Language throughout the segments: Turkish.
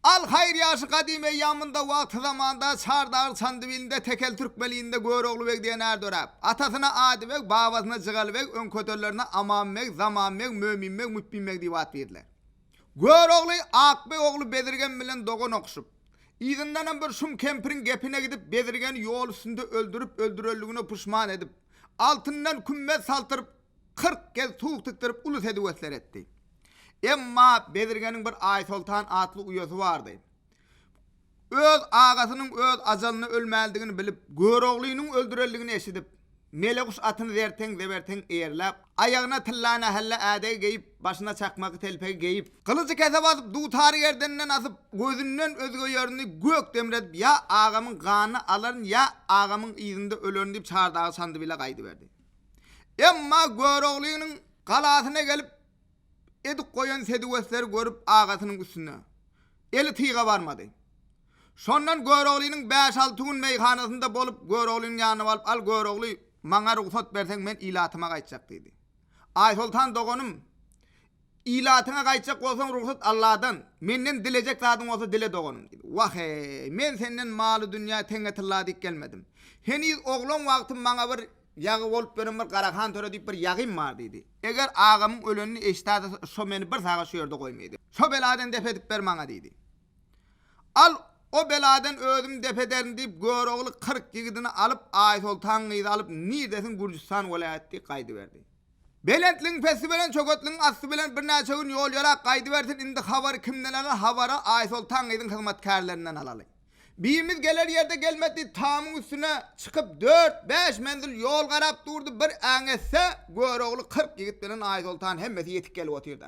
Al hayr yaşı kadim eyyamında vakti zamanda Sardar Sandıvil'inde tekel Türkmeliğinde Göroğlu Bek diyen erdorap. Atasına Adi Bek, babasına Cıgalı Bek, ön kötörlerine Aman Bek, Zaman Bek, Mümin Bek, Mütbin Bek diye vat verdiler. Göroğlu Akbek oğlu Bedirgen bilen doğun okşup. İğinden bir şum kempirin gepine gidip Bedirgen yol üstünde öldürüp öldürüldüğüne pişman edip. Altından kümmet saltırıp 40 kez tuğuk tıktırıp ulus edivesler etti. Emma Bedirgen'in bir Ay Sultan adlı uyası vardı. Öz ağasının öz azalını ölmeldiğini bilip, Göroğlu'nun öldürüldüğünü eşidip, Melekuş atını zerten eğerlep, ayağına tillana helle adayı geyip, başına çakmakı telpeki geyip, kılıcı kese basıp, dutarı yerdeninden asıp, gözünden özgü yerini gök demredip, ya ağamın kanını alırın, ya ağamın izinde ölürün deyip çardağı sandı bile kaydı verdi. Emma Göroğlu'nun kalasına gelip, edik koyan sedivesleri görüp ağasının üstüne. Eli tıyga varmadı. Sondan Göroğlu'nun 5-6 gün meyhanasında bolup Göroğlu'nun yanına alıp al Göroğlu bana ruhsat versen ben ilatıma kaçacak dedi. Ay Sultan doğunum ilatına kaçacak olsan ruhsat Allah'tan menden dilecek zaten olsa dile doğunum dedi. Vah men senden malı dünya tenge tılladık gelmedim. Henüz oğlum vaktim bana bir yağı olup benim bir Karahan töre deyip bir yağım var dedi. Eğer ağamın ölününü eşitadı so meni bir sağa şu yerde koymaydı. So beladan def edip ver bana dedi. Al o beladan ödüm def ederim deyip Göroğlu 40 yigidini alıp Ay Sultan kıydı alıp nidesin Gürcistan velayeti kaydı verdi. Belentliğin pesi bilen çökötlüğün aslı bilen bir neçe gün yol yola kaydı versin indi havarı kimden alır havara Ay Sultan kıydın hizmetkarlarından alalı. Birimiz gelir yerde gelmedi tamın üstüne çıkıp 4-5 menzil yol karap durdu bir anetse Göroğlu 40 yigit bilen Ay Sultan hemmesi yetik gelip oturdu.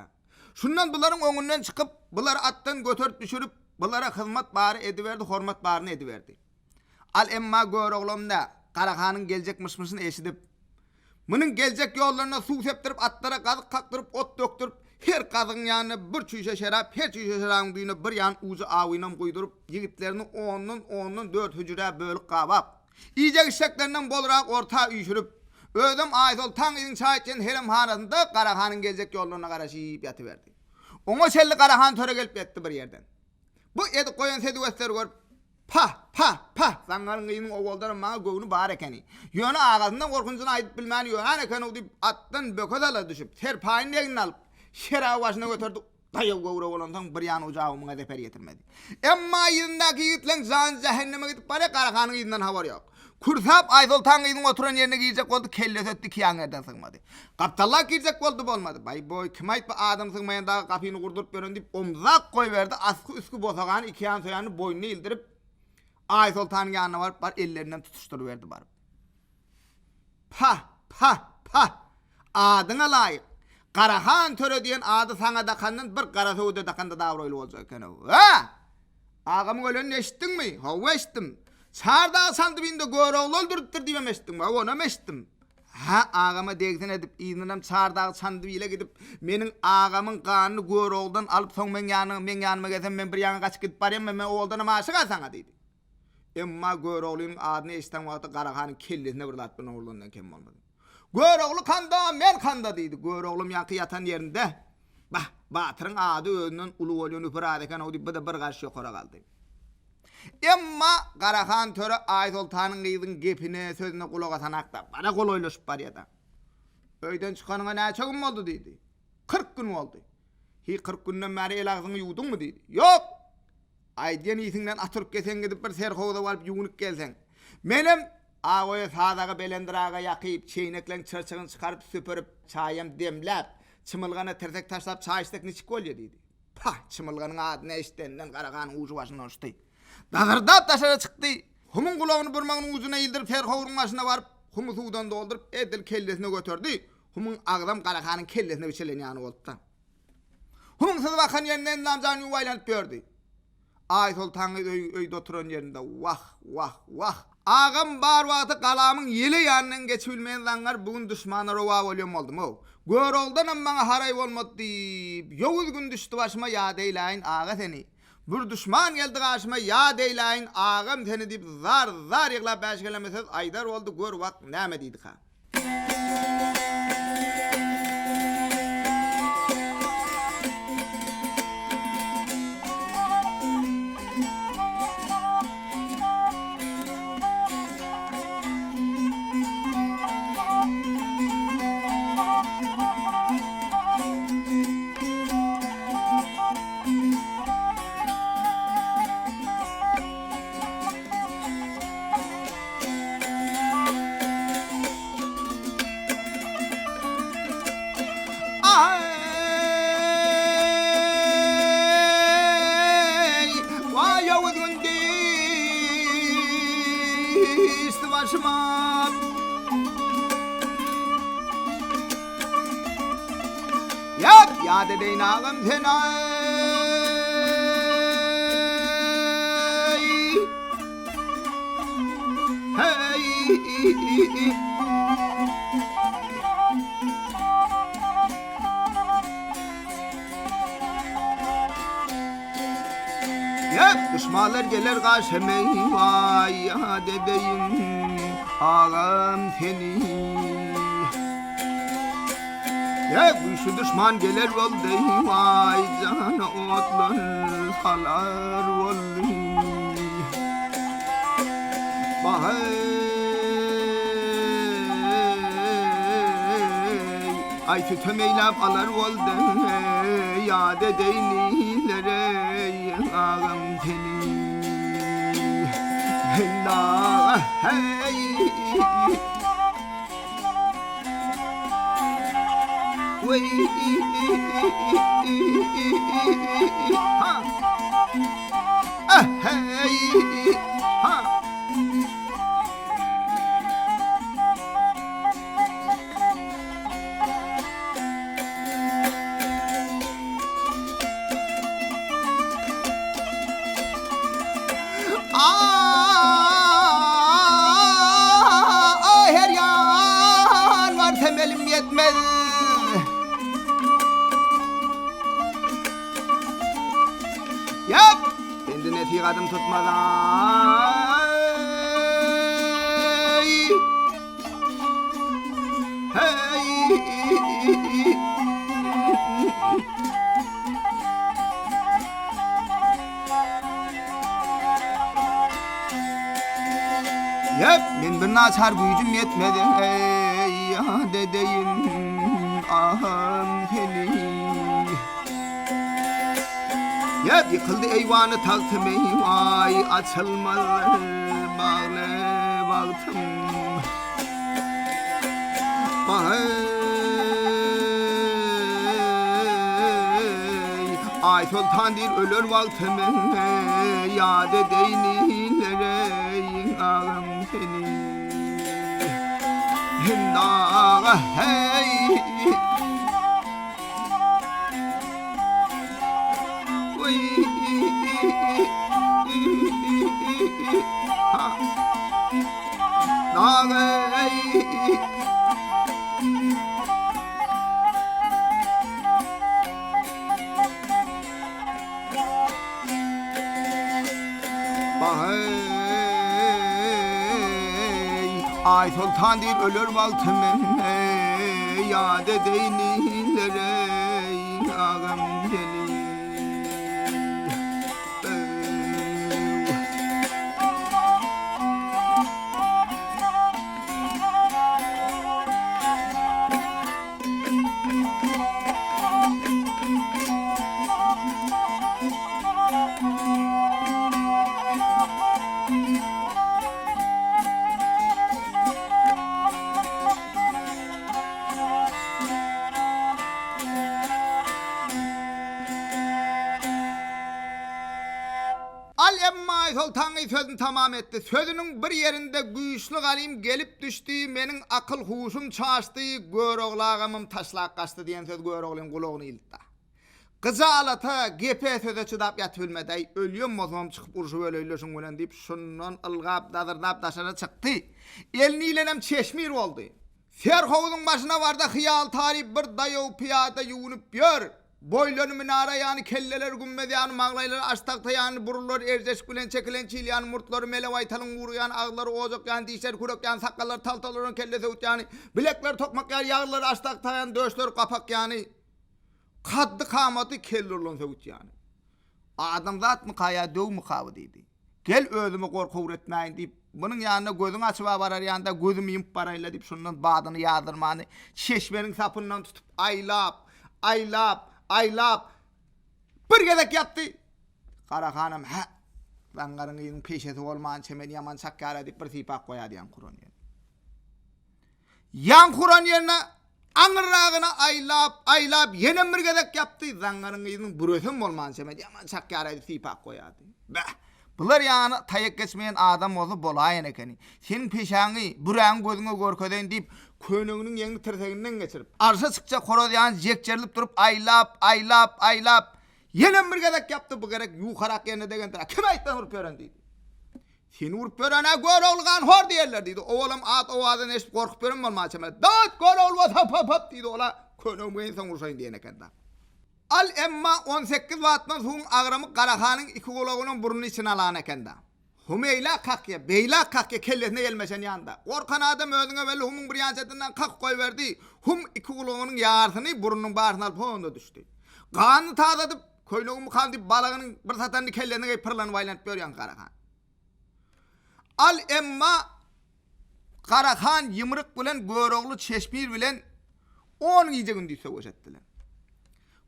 Şundan bunların önünden çıkıp bunları attan götürüp düşürüp bunlara hizmet bari ediverdi, hormat barını ediverdi. Al emma Göroğlu'm da Karahan'ın gelecek mışmışını eşidip bunun gelecek yollarına su septirip atlara kazık kaktırıp ot döktürüp her kazın yanına bir çüşe şarap, her çüşe şarabın düğüne bir yan ucu avıyla kuydurup yigitlerini onun 4 hücre bölük kabap. İyice işleklerinden bolarak orta üyüşürüp ödüm Ay Sultan izin çayçen herem hanasında Karahan'ın gelecek yollarına karışıp yatıverdi. Ona şelli Karahan töre gelip yetti bir yerden. Bu edik koyan sedivesleri görüp pah sangarın kıyının oğuldarın bana göğünü bağır ekeni. Yönü ağzından korkuncuna ait bilmeni yönen ekeni o deyip attan böködala düşüp terpayın yerini alıp şerağı başına götürdü. Dayıl göğüre olansan bir yan ocağımına deper yetirmedi. Emma yılındaki yiğitlen zan cehenneme gidip bari Karahan'ın yiğinden havar yok. Kursap Ay Sultan kıyının oturan yerine girecek oldu kelle söttü ki yangerden sığmadı. Kaptallar girecek oldu olmadı. Bay boy kim ait bir adam sığmayan daha kapıyı kurdurup verin deyip omzak koy verdi. Askı üskü bozağını iki yan soyanı boynunu ildirip Ay Sultan'ın yanına varıp var ellerinden tutuşturuverdi barıp. Pah. Adına layık. Karahan töre diyen adı sana dakandan bir kara söğüde dakanda davroylu olacak. Ha? Ağamın ölenini eşittin mi? Hava eşittim. Sardağ Sandıvil'inde Göroğlu öldürüttür diyem eşittim mi? Ona mı eşittim? Ha ağama degsin edip iğnenem Sardağ Sandıvil'e gidip menin ağamın kanını Göroğlu'dan alıp son men yanıma gelsem ben bir yana kaçıp gidip barayım ben oğuldan ama aşık alsana dedi. Emma Göroğlu'nun adını eşitten vakti Karahan'ın kellesine bir latbına oğlundan kim olmadı. Göroğlu kanda men kanda dedi. Göroğlu'm yankı yatan yerinde. Batırın adı önünden ulu oluyor üpüradeken o deyip bir karşı yokora kaldı. Emma Karahan töre Ay Sultan'ın kıydın gepine sözüne kulak atan akta bana kol oylaşıp var ya da. Öyden çıkanına ne çok mu oldu dedi. 40 gün oldu. 40 günden beri el ağzını yudun mu dedi. Yok. Aydiyen iyisinden atırıp gelsen gidip bir serhoğda varıp yuğunup gelsen. Benim ağoya sağdağı belendirağa yakıyıp çeyneklen çırçığın çıkarıp süpürüp çayım demlep çımılgana tersek taşlap çay istek niçik oluyor dedi. Çımılganın adına iştenden Karahan'ın ucu başına uçtu. Dağırdap taşara çıktı. Humun kulağını burmağının ucuna ildirip serhoğunun başına varıp humu sudan doldurup edil kellesine götürdü. Humun ağzam Karahan'ın kellesine biçelen yanı oldu. Humun sızı bakan yerinden namzağını yuvaylanıp gördü. Ay Sultan'ın öyde oturan yerinde vah. Ağam bar vaatı kalamın yeli yanından geçibilmeyen zanlar bugün düşmanı rova olyum oldum o. Göroğlu'dan bana haray olmadı deyip yoğuz gün düştü başıma ya deyleyin ağa seni. Bir düşman geldi karşıma ya deyleyin ağam seni deyip zar yıkla beş gelemesiz aydar oldu gör vak neme deydik ha. düşman. Yap yad edeyin ağam sen hey yap düşmanlar gelir karşıma vay yad edeyin ağam seni. Ya şu düşman gelir oldu vay cana otlar halar oldu. Ay sütüm eylem alar oldu yad edeynilere ağam seni. Hey ha hey ha her yan var temelim yetmez. Yap kendine figadım tutmadan hey yap men bir naçar gücüm yetmedi ey ya dedeyin aham seni. Yap yıkıldı eyvanı taktım eyvay açılmaz bağlı baktım. Ay sultan değil ölür vaktim yad edeynilere ağam seni. Hindağa hey ha ay sultan değil ölür vaktim yad edeynilere ağam seni. Sultan'ı sözünü tamam etti. Sözünün bir yerinde güçlü galim gelip düştü. Menin akıl huşum çaştı. Gör oğlağımım taşlak kaçtı diyen söz gör oğlum kulağını ildi. Kızı alata gepe söze çıdap yatıbilmedi. Ölüyorum o zaman çıkıp uruşu böyle ölüyorsun ölen deyip şundan ılgap dadırdap taşara çıktı. Elini ilenem çeşmir oldu. Serhovuzun başına vardı hıyal tarih bir dayav piyada yuvunup gör. Boylarını minara yani kelleler gümmedi yani mağlaylar açtakta yani burullar erceş gülen çekilen çil yani murtları melevaytalın uğru yani ağları ozok yani dişler kuruk yani sakallar taltaların kellesi uç yani bilekler tokmak yani yağları açtakta yani döşler kapak yani kaddı kamatı kellerlon sevuç yani adam zat mı kaya döv mü kavı dedi gel özümü korku üretmeyin deyip bunun yanına gözün açıva varar yanında gözüm yimp parayla deyip şundan bağdını yağdırmanı çeşmenin sapından tutup aylap bir gedek yaptı. Kara hanım ha ben karının peşesi olmayan çemeni yaman çakkara deyip bir sipak koyadı yan kuran yerine. Yan kuran yerine anırrağına aylap yine bir gedek yaptı. Zangarının burası olmayan çemeni yaman çakkara deyip sipak koyadı. Bular yani tayak geçmeyen adam olsa bolayan ekeni. Senin peşanı, buran gözüne görköden deyip könüğünün yeni tirseginden geçirip. Arsa çıkça korodayan jekçerilip durup aylap. Yenen bir gedek yaptı bu gerek yukarak yerine degen tara. Kim ayttan vurup ören deydi. Seni vurup örene gör olgan hor diyerler deydi. Oğlum at ovazını eşip korkup ören olma çemel. Dağıt gör olmaz hap deydi. Ola könüğümü insan vursayın diyen ekende. Al emma 18 wattdan soň agramyk Karahan'ın iki kulagynyň burnuny içine alan ekende. Humeyla kakya, beyla kakya kellesine gelmesen yanda. Orkan adam özüne belli humun bir yançetinden kak koy verdi. Hum iki kulagynyň ýarsyny burnunyň baryna alyp onda düşdi. Gany tazadyp, köýnegimi kandyp balagynyň bir satanny kellesine geyip pırlanyp aýlanyp berýän Karahan. Al emma Karahan yımryk bilen görogly çeşmir bilen 10 ýyjy gün diýse gözetdiler.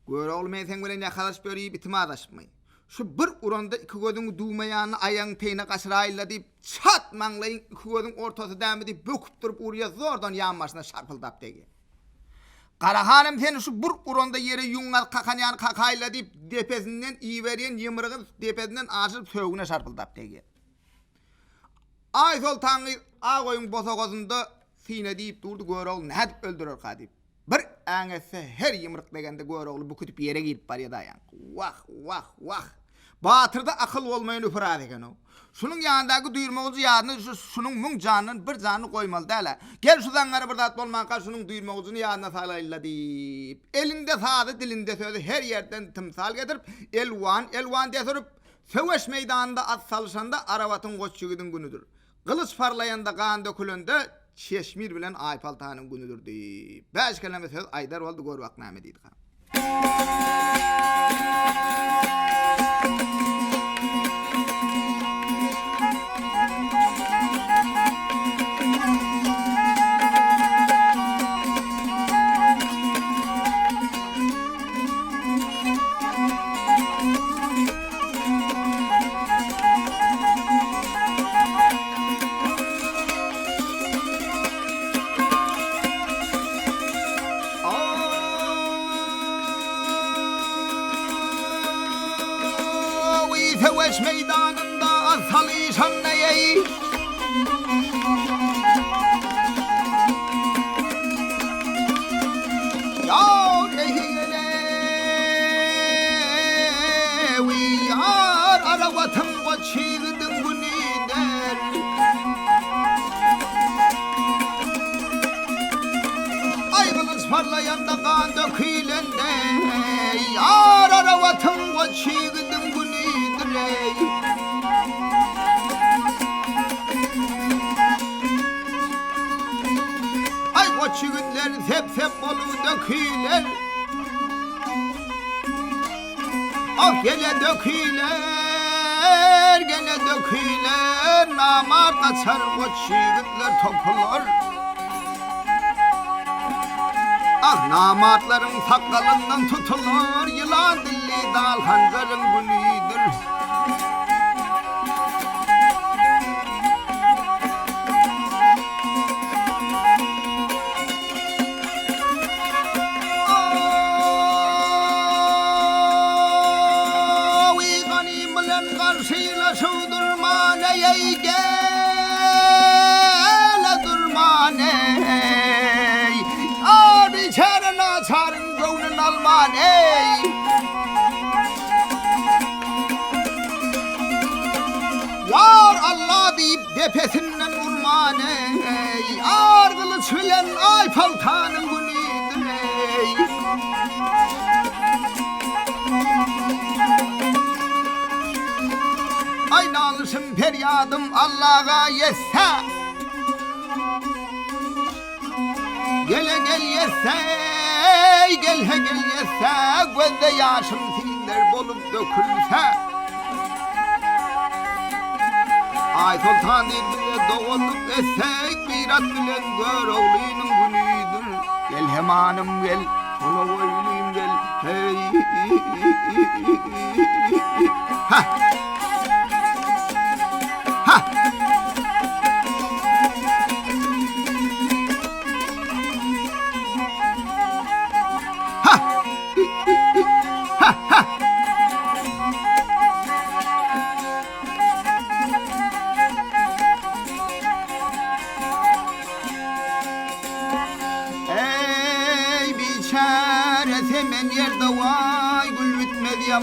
Göroğlu men sen bilen ýakalaş böri bitimadaşmy. Şu bir uranda iki gözüň duýmaýany aýaň peýne gaşraýla diýip çat maňlaýyň iki gözüň ortasy däme diýip böküp durup urya zordan ýanmaşyna şarpyldap degi. Karahanym sen şu bir uranda ýere ýuňar kakanýany kakaýla diýip depesinden iýberýän ýymrygy depesinden aşyp söwüne şarpyldap degi. Ay sol taňy agoýuň bosagozunda sine diýip durdy göroğlu nädip öldürer kadyp. Bir aňese her yımryk degende görogly bu kütüp yere girip barýa daýan. Wah. Batyrda akyl bolmaýan öpürä eken o. Şunun ýandaky duýurmagy ýadyny şunun müň janyny bir janyny goýmaly däle. Gel şudan gara bir zat bolmanka şunun duýurmagyny ýadyna salaýla diýip. Elinde sady, dilinde sözi her ýerden timsal getirip elwan diýip söwüş meýdanynda at salşanda arawatyň goççugydyň günüdür. Gylyç parlaýanda gan dökülende Çeşmir bilen Aypaltanyň günüdür diýip. Beş kelime söz aýdar boldy gör wagt näme diýdi. Söwüş meydanında salýşan näýe? Yar eýle we yar arawatyň goçygydyň günider. Aýgylyç parlaýanda gan dökülende yar arawatyň goçygydyň ay goçygitler sep bolup döküler. Ah gele döküler namart açar goçygitler topular. Ah namartların sakalından tutulur yılan dilli dal hancarın günüdür. Karşıyla şu durmaneye gel durmaney ar içerin açarın gönlün almaney yar Allah deyip depesinden vurmaney ar kılıç bilen Aypaltanyň günüdür ey. Ay nalışım feryadım Allah'a yetse. Gele gel yetse, gel yetse, gözde yaşım sinler bolup dökülse. Ay sultan bile doğulup etsek, mirat bilen göroğluyunun günüdür. Gel hemanım gel, ona oyluyum gel, hey. Ha.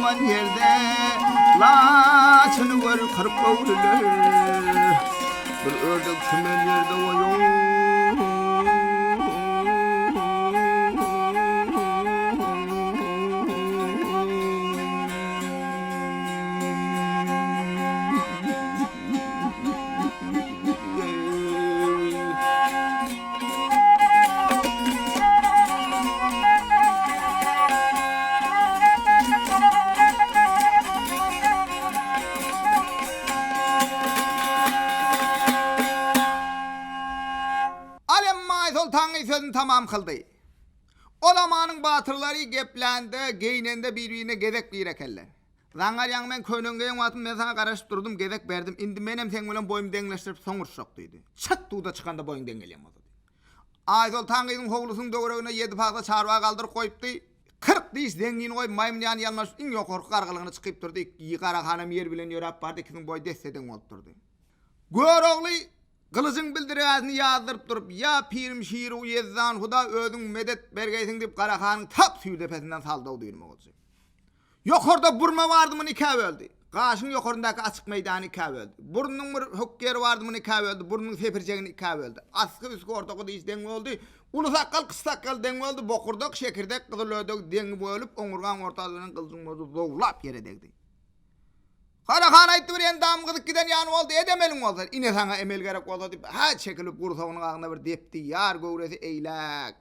yaman yerde laçını var kırıp kavurlar bir ördek tümen yerde oyun sözünü tamam kıldı. O zamanın batırları geplendi, geynende birbirine gezek bir ekeller. Zangar yang men könüngeyen vatın men sana karışıp durdum, gezek verdim. Indi menem sen bilen boyum dengleştirip soňurşak diýdi. Çık tuğda çıkanda boyun dengelem oldu. Aýdol taňyň howlusyň döwregine 7 paýda çarwa galdyryp goýupdy. 40 diýiş dengini goýup maýmyn ýany ýalmaş iň ýokarky gargalygyny çykyp durdy. Ýygara hanam ýer bilen ýörap bardy, ikiniň boy desseden bolup durdy. Görogly Kılıcın bildirýäsini ýazdyryp durup, ya pirim şiiri uyezzan huda özüň medet bergeysiň dip Karakanyň tap süýü tepesinden saldy diýilmek bolsa. Ýokarda burma bardymyň iki böldi. Gaşyň ýokaryndaky açyk meýdany iki böldi. Burnunyň bir hokkeri bardymyň iki böldi. Burnunyň sepirjegini iki böldi. Askı üskü ortaky diýiş deň boldy. Ulu sakkal kısa sakkal deň boldy. Bokurdak şekirdek gyzyl ödek deň bölüp oňurgan ortalygynyň kıldyň mozu zowlap ýere degdi. Karakan aýtdy bir endam gyzyk giden ýany boldy, edemeliň bolsa, ine sana emel gerek bolsa diýip, ha çekilip gursawynyň agynda bir depdi, ýar göwresi eýlek.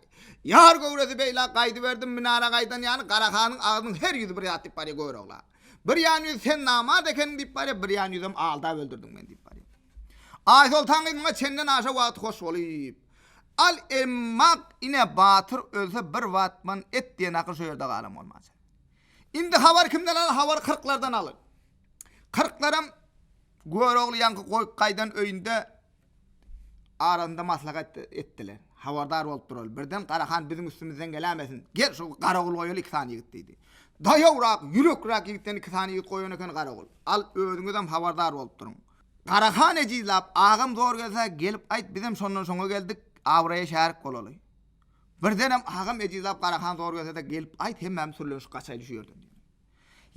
Ýar göwresi beýlek gaýdy berdim, minara gaýdan ýany Karakanyň agynyň her ýüzi bir ýatyp bary göroklar. Bir ýany sen namaz eken diýip bary, bir ýany ýüzüm alda öldürdüň men diýip bary. Aýsol taňyňa çenden aşa wagt hoş bolyp. Al emmak ine batyr ölse bir watman et diýen aky şu ýerde galam bolmaz. Indi habar kimden al? Habar 40'lardan alır. 40'laram Görogly ýanky goýup gaýdan öýünde aranda maslahat etdiler. Hawardar bolup durul. Birden Karakan biziň üstümizden gelemesin. Gel şu Garagul goýuly iki sany ýigit diýdi. Daýawrak, ýürekrak ýigitden iki sany ýigit goýan eken Garagul. Al özüňizem hawardar bolup duruň. Karakan ejizlap agam zor gelse gelip aýt bizem şondan soňa geldik, Awraýa şäherk bolaly. Birdenem agam ejizlap Karakan zor gelse de gelip aýt hemmem sürlenýär gaçaýly şu ýerden.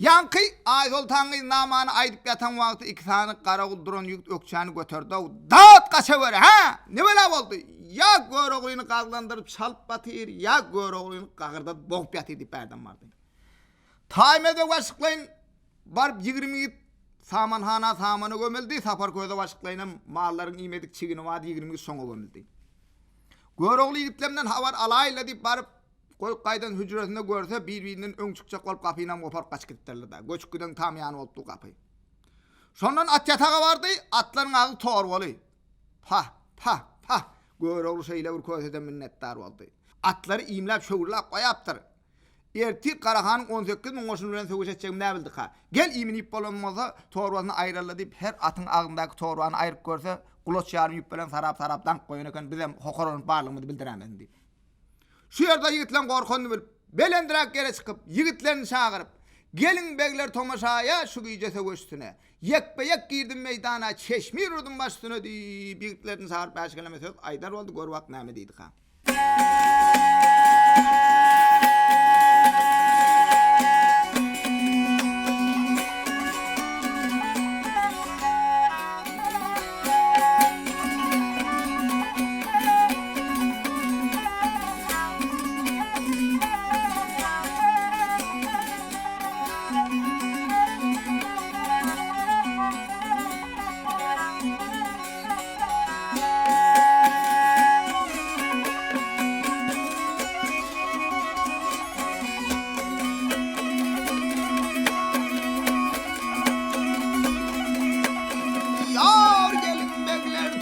Yankı Aýdol taňy namany aýdyp ýatan wagty iki sany Garagul duran ýigit ökçäni göterdi. Dat gaça ber, ha? Nebele boldy? Ya Göroglyny gazlandyryp çalyp batyr, ya Göroglyny gagyrda boğup ýatyr diýip berdim bardy. Taýmede başyklaýyn barıp 20 ýigit samanhana samany gömeldi, sapar köze başyklaýyn mallaryň iýmedik çigini wady 20 ýigit soňa gömeldi. Görogly ýigitlerden habar alaýla diýip barıp Koyup gaýdan hüjresinde görse bir-birinden öňçükçek bolup gapyna goparyp gaçyp gitdiler da. Göçküden tam ýany bolupdy gapy. Şondan at ýataga bardy, atlaryň agy tor boly. Pah, pah, pah. Görogly şeýle bir köseden minnetdar boldy. Atlary iýimläp şöwürläp goýapdyr. Ertir Karakanyň 18 miň goşuny bilen söwüşetjek näbildi ha. Gel iýminip bolanmasa torwasyny aýrala diýip her atyň agyndaky torwany aýryp görse, guloç ýarym ýüp bilen sarap-sarapdan goýan eken bizem hokorony barlygyny bildirämen diýip. Şu ýerde ýigitler gorkany bilip, belendirak gere çykyp, ýigitlerini çagyryp, gelin begler tomaşaýa şu güýje söwüştüne. Yekbe-yek girdim meýdana, çeşmi urdum başyna diýip, ýigitlerini çagyryp başgylama söz aýdar boldy, görwak näme diýdi ha.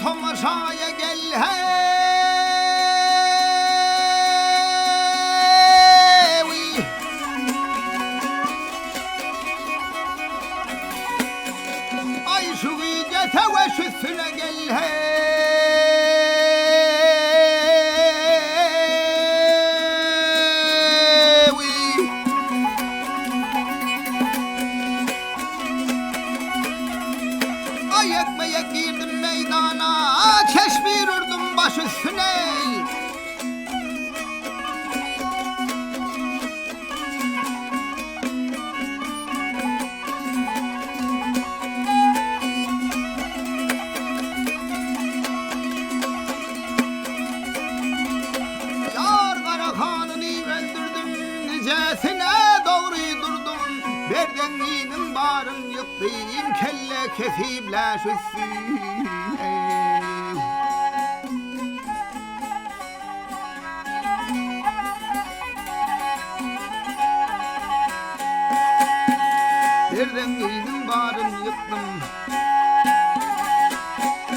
Tomaşaya gel hey. Ay şu güýje teveşüsüne gel hey. Ay ekmeğe girdim meydana, çeşmir urdum baş üstüne. iyinin barın yıktım kelle kesipler şüssün. Nereden iyinin barın yıktım.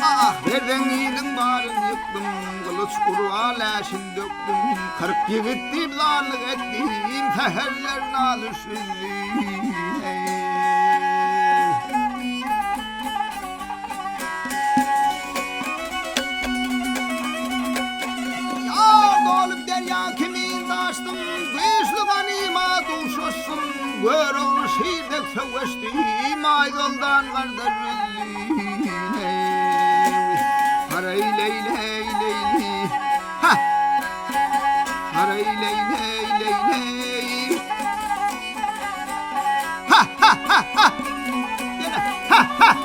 Ah nereden iyinin barın yıktım. Kılıç kuruğa laşın döktüm. Kırık yigittim zarlık ettim. Seherlerin alışızdım. Derya kimin açtım, kışlı kanıma duşuşsun. Gör oğlu şiirdek söveştim, aydoldan kardeşim. Haray leyley leyley, ha! Haray leyley leyley, ha ha ha ha! Ha ha!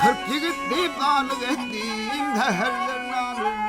Kırk yigit deyip ağırlık ettim, seherlerin alışızdım.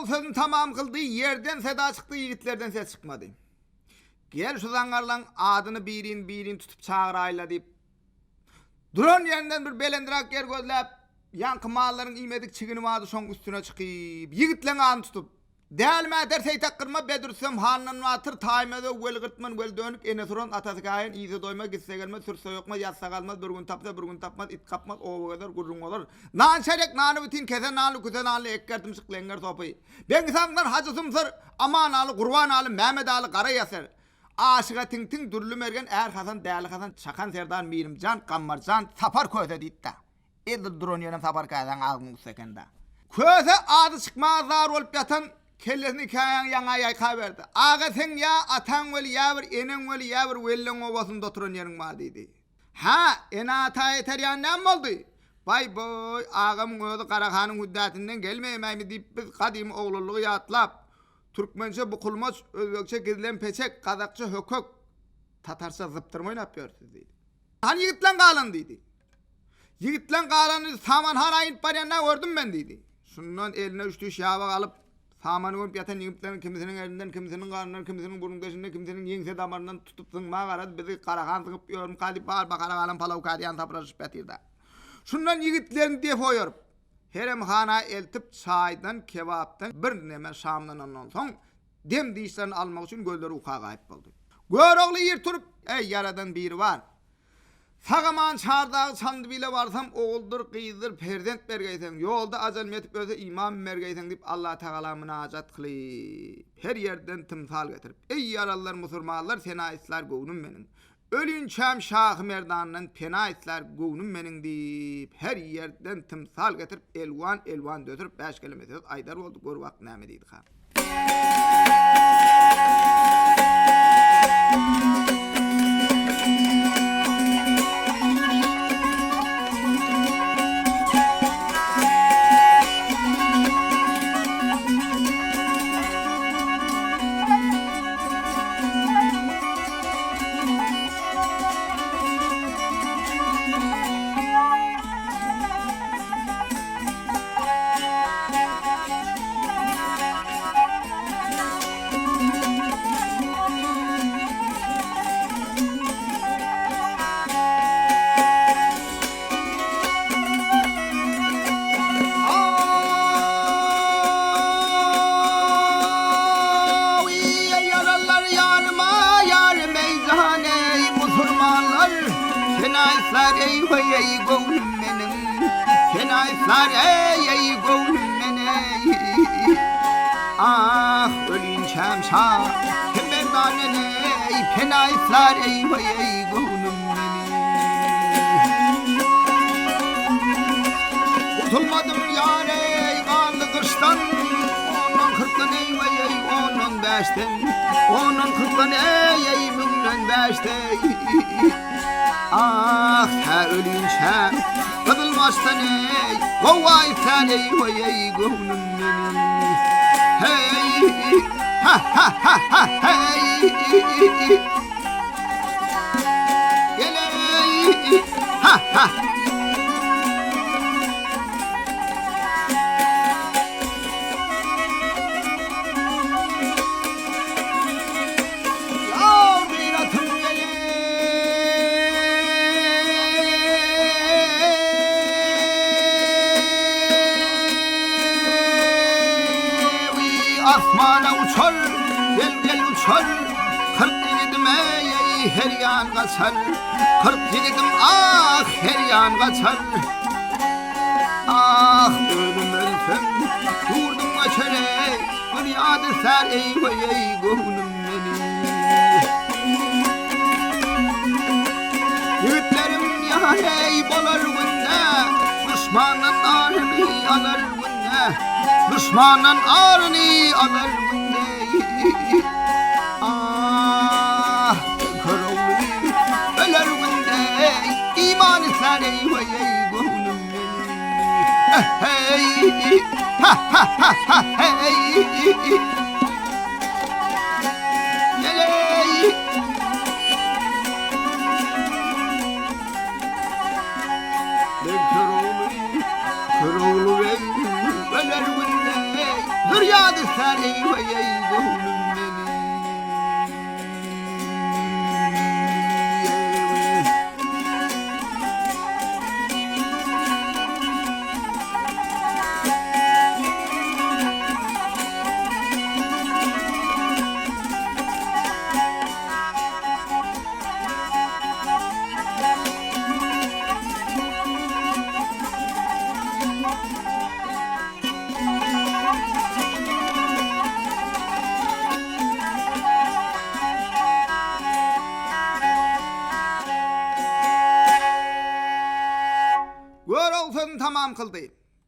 Sözün tamam kıldığı yerden seda çıktı, yiğitlerden ses çıkmadı. Gel şu zangarlan adını birin tutup çağırayla deyip duran yerinden bir belendirak yer gözlep yankı malların imedik çigini madı son üstüne çıkıp yiğitlen ağını tutup değerme derse takkırma bedürsem hanının atır taymede vel gırtman vel dönük ene suran atası kayan izi doyma gitse gelmez sürse yokma yatsa kalmaz bir gün tapsa bir gün tapmaz it kapmaz o kadar gurrun olur nan şerek nanı bitin kese nanı küse nanı ekkertim sıklengar sopayı ben sanlar hacısım sır aman alı kurban alı Mehmet alı kara yaser aşığa ting ting dürlü mergen eğer Hasan değerli Hasan çakan serdan mirim can kammar can sapar köze ditta edir duron yenem sapar kayan ağzını sekenda köze adı çıkmaz zar olup yatan kellesini kayan yana yayka verdi. Ağa sen ya atan vel yavr enen vel yavr vellen ovasında oturan yerin var dedi. Ha ena ata yeter ya ne oldu? Bay boy ağamın oğlu Karahan'ın hüddatinden gelmeyemey mi deyip biz kadim oğluluğu yatlap. Türkmençe bukulmaç, Özbekçe gidilen peçek, Kazakça hökök, Tatarça zıptırmayı ne yapıyorsunuz dedi. Hani yigitlen kalan dedi. Yigitlen kalanı saman harayın paryanına gördüm ben dedi. Şundan eline üçtü şahbak alıp samanı görüp yatan yigitlerin kimisinin elinden, kimisinin karnından, kimisinin burnun deşinden, kimisinin yengse damarından tutup zıngma karadı. Bizi Karahan zıngıp yorum kadip bağır Karahan'ın palau kadiyan tapraşıp betirdi. Şundan yigitlerini defo yorup herem hana eltip çaydan, kebaptan bir neme şamdan ondan son dem dişlerini almak için gözleri ukağa kayıp oldu. Gör oğlu yer turup ey yaradan biri var. Sağaman çardağı sandı bile varsam oğuldur, kıyızdır, perdent bergeysen, yolda acelme etip öze imam mergeysen deyip Allah Teala münacat kılıp her yerden tımsal getirip ey yaralılar musurmanlar sena islar govnum benim. Ölün çam şahı merdanından pena islar govnum benim deyip her yerden tımsal getirip elvan dötürüp 5 kilometre aydar oldu gör vakt namediydi ha. ey vay ey gönlüm benim. Fenaylar ey gönlüm benim. Ah ölünçem şah Kemerdanen ey fenaylar ey vay ey gönlüm benim. Kurtulmadım yar ey karlı kıştan. Onun kırktan ey vay ey onun beşten. Onun kırktan ey mümden beşten. Ah ha ölünçem kıdılmazsan ey vay sen ey vay ey gönlüm benim. Hey ha ha ha ha hey gel ey ha ha. Asmana uçar, gel uçar. 40 yiğidim ey her yan kaçar. 40 yiğidim ah her yan kaçar. Ah ölüm ölsem yurdum kaçar ey. Dünyada ser ey vay ey gönlüm benim. Yiğitlerim ya ey bolar günde. Düşmanın ağrını alır günde. Düşmanın ağrını alır günde. Ah kör olur öler günde. İman etler ey vay ey gönlüm benim. Hey ha ha ha ha hey gel ey. Kör olur ey öler günde. Dünyada sen ey vay ey gönlüm benim. Görovsun tamam kıldı.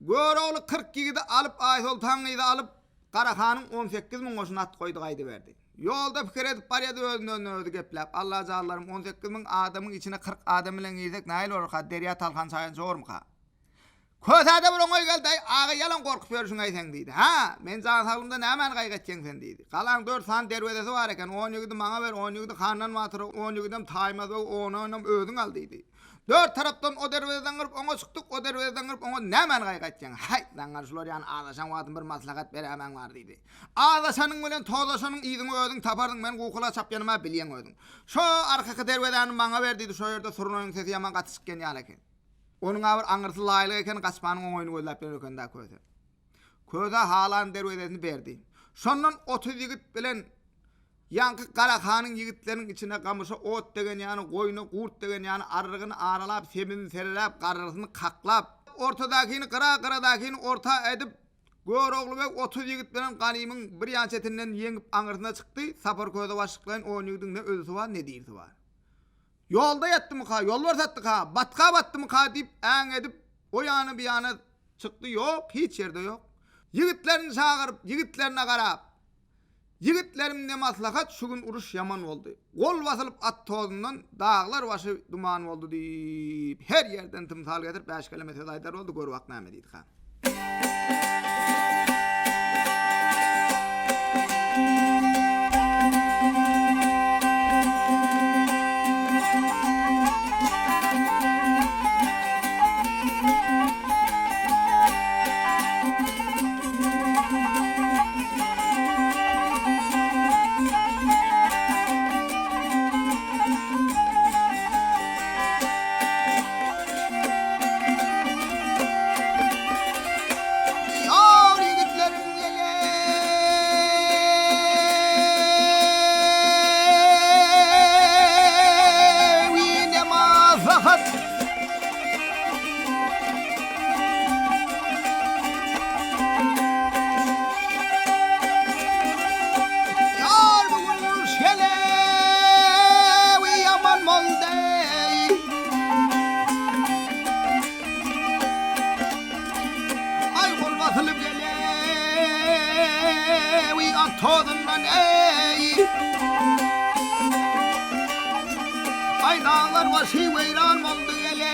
Görovlu 40 yiğidi alıp Aytol Tanrı'yı alıp Karahan'ın 18 bin koşun at koydu kaydı verdi. Yolda fikir edip baryadı öldü geplep. Allah canlarım 18 bin adamın içine 40 adam ile giydek nail olur ka derya talhan sayınca olur mu ka? Kötade bir oğay geldi ağa yalan korkup görüşün aysen deydi. Ha men can sağlımda ne hemen kaygıtken sen deydi. Kalan 4 tane dervedesi var eken 10 yiğidi bana ver 10 yiğidi kandan matırı 10 yiğidim taymaz ve 10 oynam ödün al deydi. 4 taraftan o derveden girip ona çıktık, o derveden girip ona ne hemen kaygıtken. Hay lan şular yani ağdaşan vadın bir maslahat beri hemen var deydi. Ağdaşanın bilen toğdaşanın iyidin ödün tapardın ben kukula çap yanıma bilyen ödün. Şu arkaki derveden bana ver deydi şu yerde sorun oyun sesi yaman katışıkken yaleken. Onun ağır anırsı laylı eken kaçmanın oyunu koyulap bir ökende köze. Köze halan dervedesini verdi. Sondan 30 yigit bilen yankı Karahan'ın yigitlerinin içine kamışı ot degen yani koyunu kurt degen yani arrığını aralap semini serelap kararısını kaklap ortadakini kıradakini orta edip Göroğlu ve 30 yigit bilen Ganim'in bir yançetinden yengip anırsına çıktı. Sapır köyde başlıklayın 10 yigitin ne özüsü var ne değilsi var. Yolda yattı mı ka, yol var sattı ka, batka battı mı ka deyip en edip o yanı bir yana çıktı yok, hiç yerde yok. Yigitlerini çağırıp, yigitlerine karap. Yigitlerim ne maslahat şu gün uruş yaman oldu. Kol basılıp at tozundan dağlar başı duman oldu deyip her yerden tımsal getirip 5 kilometre daydar oldu gör vakname deydik ha. bayrak tozundan ey. Ay dağlar başı veyran oldu ele.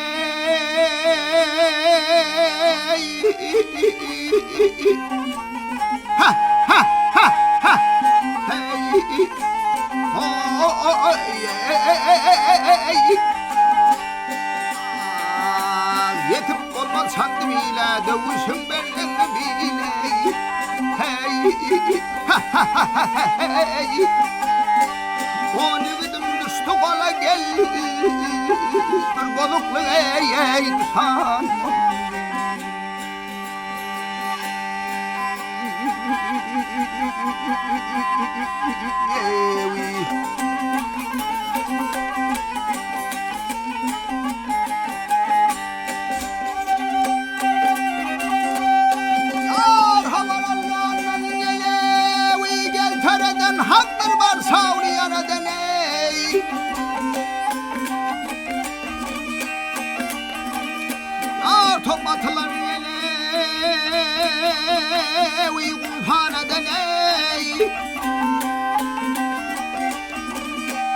Ha ha ha ha. Hey. Oh yetip olmaz sandım ile dövüşüm benimle bile. Hey ha ha ha hey. Onu gidip düştü kola gel. Bir bozuklu ey insan. Topatlar yele uygun haneden ey.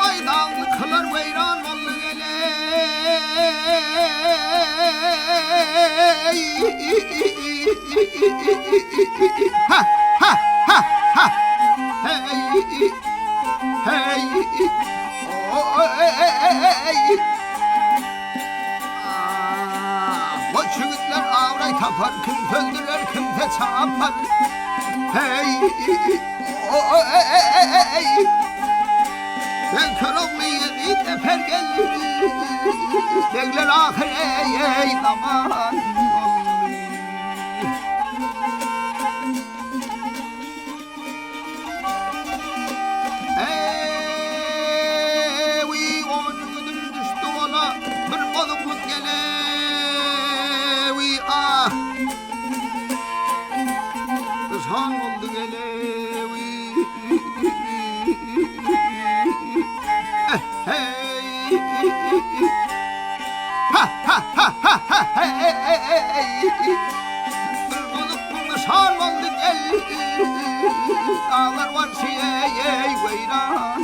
Ay dağlıklar veyran oldu yele. Ha ha ha ha hey hey oh hey. Çocuklar avray tapar, kim öldürür, kim de çapar. Hey, hey, ben kör olmayı bir teper gelir. Bekler ahir ey aman. Ey, onun ödüm düştü ona bir bozukluk gelir. Kızhan oldu gelevi. Hey ha ha ha ha ha hey. Bir bozuk kızhan oldu gel. Dağlar var ey veyran.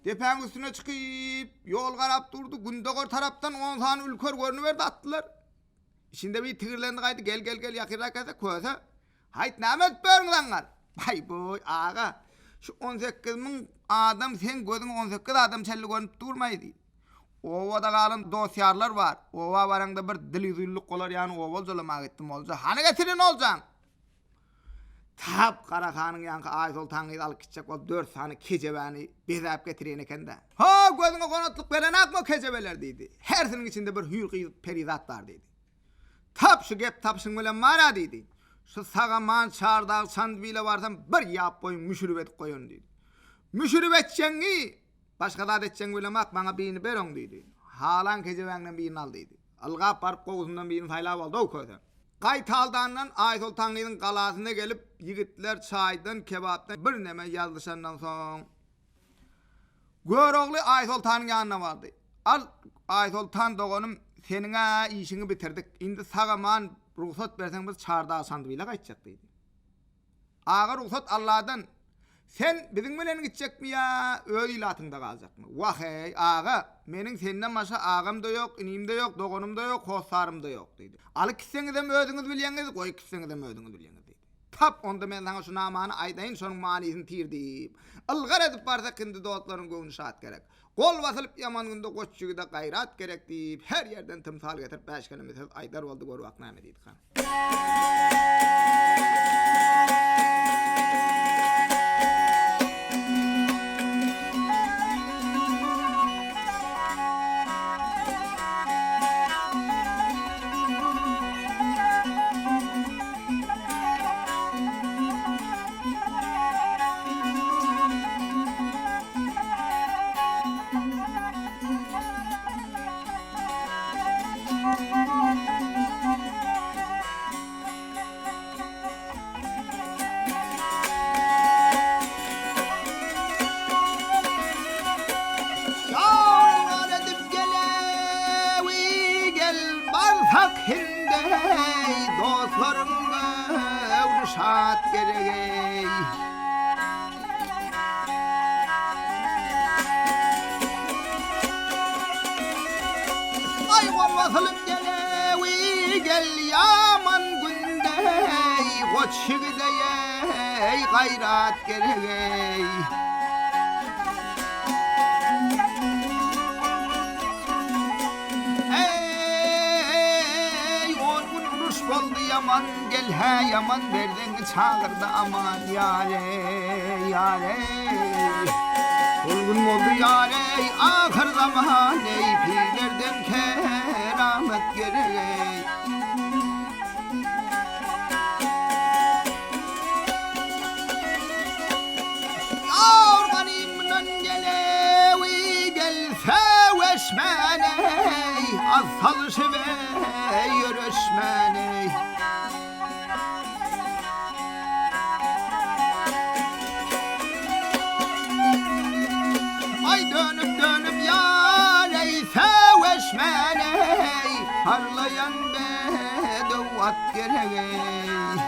Tepenin üstüne çıkıp yol karap durdu. Gündegor taraftan 10 tane ülkör görünüverdi attılar. İçinde bir tigirlendi kaydı. Gel yakırak etse koysa. Hayt namet börünler. Bay boy ağa. Şu 18 bin adam sen gözün 18 adam çelli görünüp durmaydı. Ovada kalın dosyarlar var. Ova varanda bir dili duyluk olar yani oval zolama gittim olca. Hani getirin olacaksın? Tap Karakan'ın yankı Aytol Tanrı'yı alıp gidecek ol 4 tane kecebeni bezap getirin eken de. Ha gözüne konutlık veren akma kecebeler dedi. Hersinin içinde bir hülkü perizat var dedi. Tap şu gep tapşın böyle mara dedi. Şu sağaman çardağ sandviyle varsan bir yap boyun müşürübet koyun dedi. Müşürübet çengi başka da edeceksin böyle mak bana birini beron dedi. Halan kecebenden birini al dedi. Alga park kokusundan birini fayla oldu o koysan. Kaytaldandan Aytol Tanrı'nın kalasına gelip yigitler çaydan kebaptan bir neme yazışandan son. Göroğlu Aytol Tanrı'nın yanına vardı. Al Aytol Tan doğanım seninle işini bitirdik. Şimdi sağaman ruhsat versen biz çardağı sandığıyla kaçacak dedi. Ağa ruhsat Allah'dan. Sen bizim bilen gidecek mi ya? Öyle ilatında kalacak mı? Vah hey ağa. Menin senden başka ağam da yok, inim de yok, doğanım da yok, hosarım da yok dedi. Alık kitseniz de mi ödünüz bilyeniz, koy kitseniz de mi ödünüz bilyeniz dedi. Tap onda ben sana şu namanı aydayın sonun manisini tirdim. Ilgar edip varsa kendi dostların gövünü şahat gerek. Kol basılıp yaman günde koççuğu da gayrat gerek deyip her yerden tımsal getirip başkanımız aydar oldu goru akname deydik. şat gerek. Ay olmasılım gelevi gel yaman günde koç gideye gayrat gerek. Oldu yaman gel he yaman verdin çağırdı aman yare yare. Olgun oldu yare ahır zaman ey pirlerden keramet gerek. Yorganımdan gelevi gel seveşmene az salışıve yürüşmene. Ay dönüp dönüp yarey seveşmene parlayan bedevat gerek.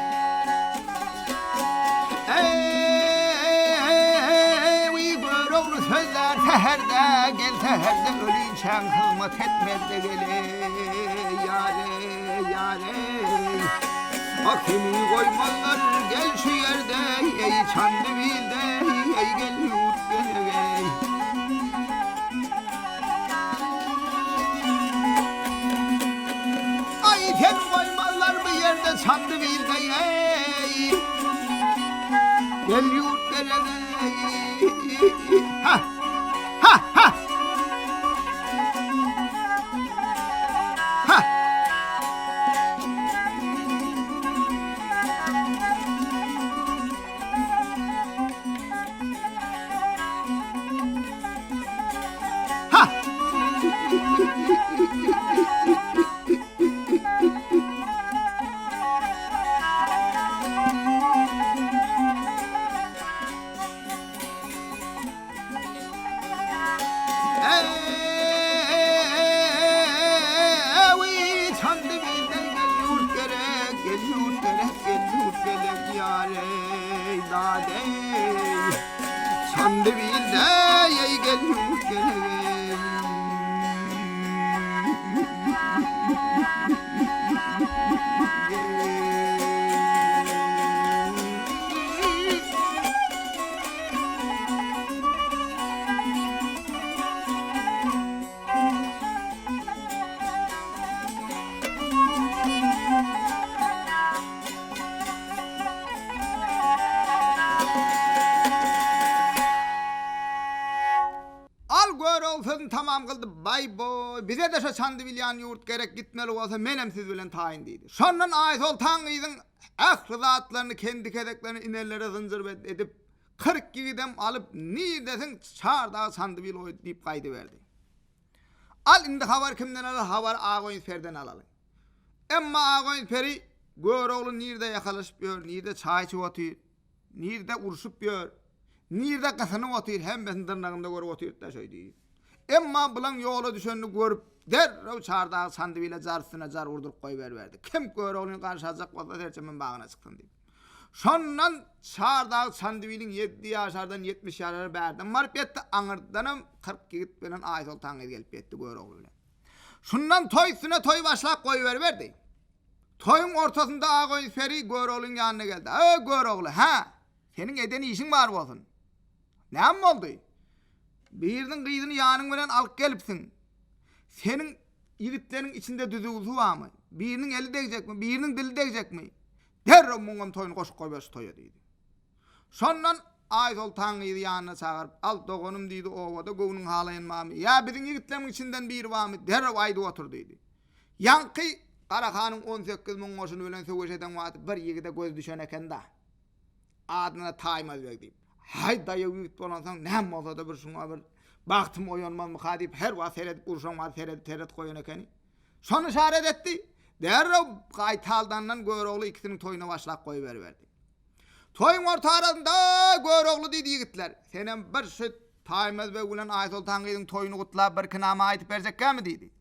Sözler seherde gel seherde ölünçen hizmet etmezde gele yare yare. Aklını koymalar gel şu yerde ey Çandıvil'de ey gel yurt gele. Ay sen koymalar bu yerde Çandıvil'de ey gel yurt gele. Ha ha ha ha. Ha. Çandıvil'de ey gel yurt gele. Olsun tamam kıldı bay boy. Bize de şu Çandıvilyan yurt gerek gitmeli olsa menem siz bilen tayin deydi. Şondan ait ol Tanrı'nın zatlarını kendi kedeklerini inerlere zincir edip 40 gidem alıp ni desin çağırdağı Çandıvil oy deyip kaydı verdi. Al indi havar kimden alır? Havar Ağoyun Fer'den alalım. Emma Ağoyun Fer'i Göroğlu nirde yakalaşıp nirde çay içip otuyor, nirde uruşup yor, nirde kısını otuyor, hem besin tırnağında görüp otuyor da şöyle değil. Emma bulan yola düşenini görüp derrev çağırdağı Çandıvil'e zarsına zar urdurup koyuverdi. Kim Göroğlu'nu karşılayacak olsa terçemin bağına çıktın deyip. Şondan çağırdağı Çandıvil'in 7 yaşardan 70 yaşarı berden varıp yetti. Anırdanım 40 git benen ait ol Tanrı gelip yetti Göroğlu'yla. Şundan toy üstüne toy başlayıp koyuverdi. Toyun ortasında Ağoyun Fer'i Göroğlu'nun yanına geldi. Göroğlu ha senin eden işin var olsun. Ne mi oldu? Birinin kıyısını yanın veren alıp gelipsin. Senin yigitlerin içinde düzüğüzü var mı? Birinin eli değecek mi? Birinin dili değecek mi? Derro mungam toyunu koşup koyuyoruz toya deydi. Sondan ait ol Tanrı'yı yanına çağırıp al doğunum deydi ovada govunun halayın mami. Ya bizim yigitlerin içinden bir var mı? Derro aydı otur deydi. Yankı Karahan'ın 18 mun koşunu ölen söveşeden vaatı bir yigide göz düşen eken da. Adına taymaz deyip. Hay dayı yigit bolansan nem olsa da bir şuna bir baktım oyanmaz mı kadip her vaat seyredip urşan vaat seyredip koyun ekeni. Son işaret etti. Derro kaytaldandan Göroğlu ikisinin toyuna başlap koyuverdi. Toyun orta arasında Göroğlu dedi yigitler. Senin bir şey taymaz ve ulan ait ol Tanrı'nın toyunu kutla bir kınama aytıp verecek mi dedi.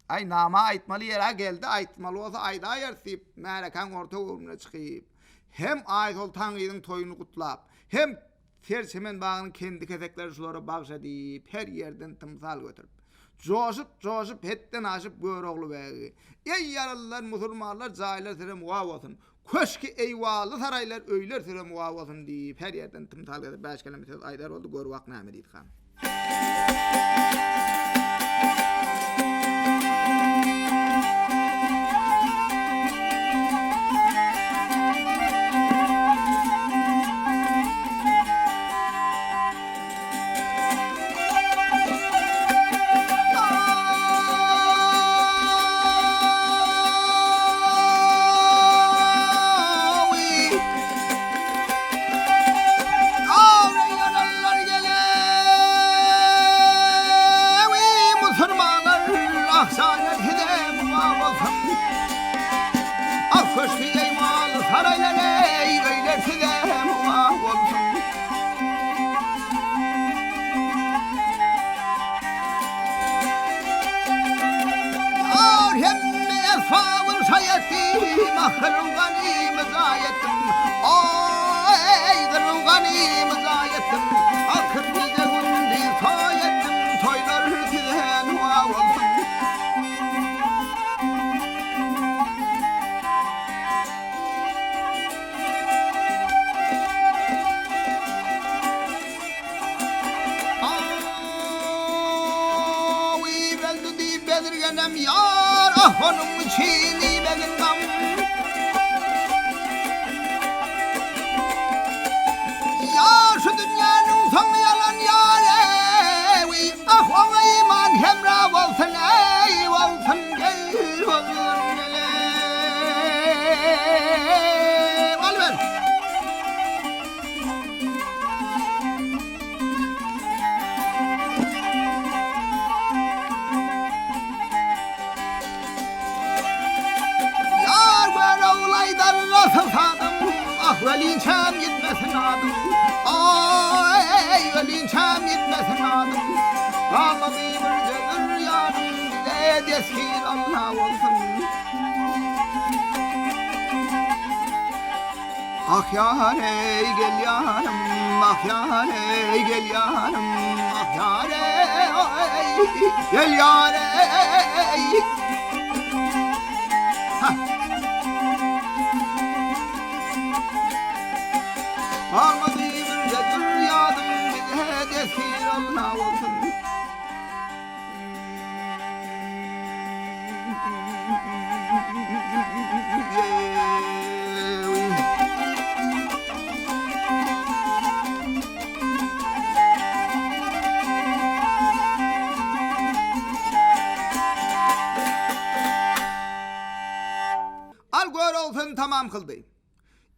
Ay nama aytmalı yere geldi aytmalı olsa ayda yersip merekan orta uğruna çıkıp hem ayet ol Tangı'nın toyunu kutlap, hem Serçemen bağının kendi kesekleri şulara bağışa deyip her yerden tımsal götürüp coşup hetten aşıp gör oğlu beği. Ey yaralılar, musulmanlar, cahiller sire muvav olsun. Köşki eyvallı saraylar öyler sire muvav olsun deyip her yerden tımsal götürüp 5 kilometre aydar oldu gör vak näme deydi han. Bedirgenem yar, ah onun çiğni benim gam. Yar şu dünyanın sonu yalan yar, ah ona iman hemra olsun, ey olsun gel olsun gel. Al ver. Ah velinçem gitmesin adım, ay velinçem gitmesin adım. Kalmadı bir cezir yarım, bize deskil Allah olsun. Ah yar ey gel yarım, ah yar ey gel yarım, ah yar ey gel yar ey. Almadı bir cedur yadım, bize desir Allah olsun. Al gör olsun tamam kıldı.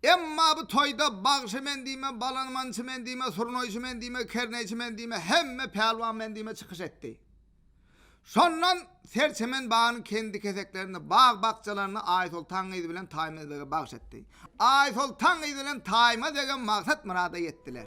Emma bu toyda bağışımen diyme, balanmancımen diyme, surnoycumen diyme, kerneycimen diyme, hemme pelvanmen diyme çıkış etti. Sonran Serçemen bağının kendi keseklerini, bağ bakçalarını ait ol Tangıydı bilen taymazlığı bağış etti. Ait ol Tangıydı bilen taymazlığı maksat murada yettiler.